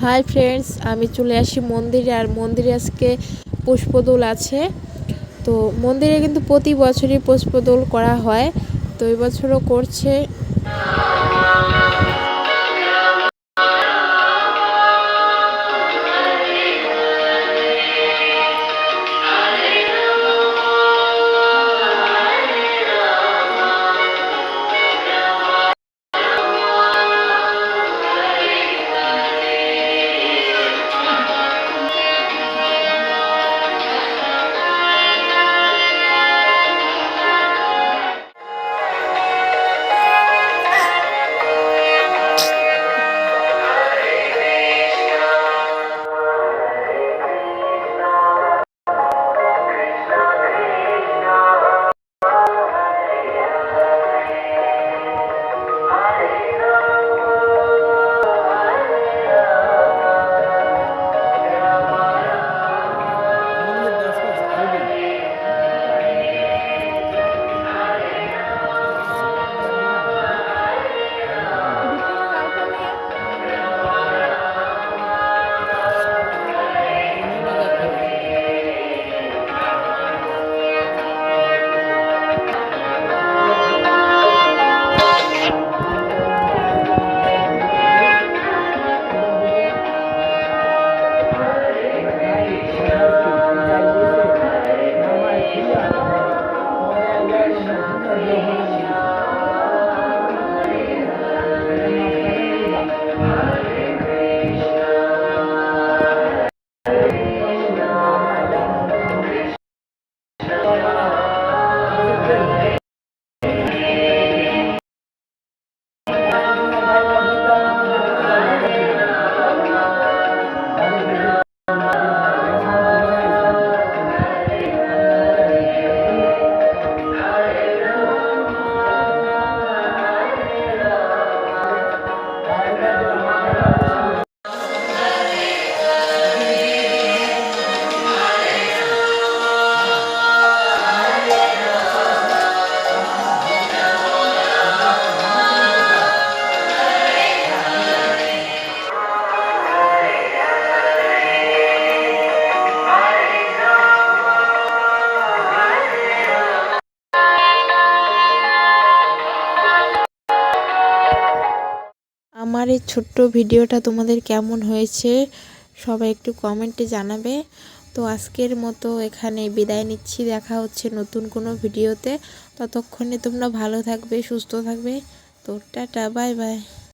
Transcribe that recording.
Hi friends, আমি চলে আসি মন্দিরে। আর মন্দিরে আজকে পুষ্পদোল আছে। তো মন্দিরে কিন্তু প্রতি বছরই পুষ্পদোল করা হয়, তো এই বছরও করছে। আমার এই ছোট্ট ভিডিওটা তোমাদের কেমন হয়েছে সবাই একটু কমেন্টে জানাবে। তো আজকের মতো এখানে বিদায় নিচ্ছি, দেখা হচ্ছে নতুন কোনো ভিডিওতে। ততক্ষণে তোমরা ভালো থাকবে, সুস্থ থাকবে। তো টাটা, বাই বাই।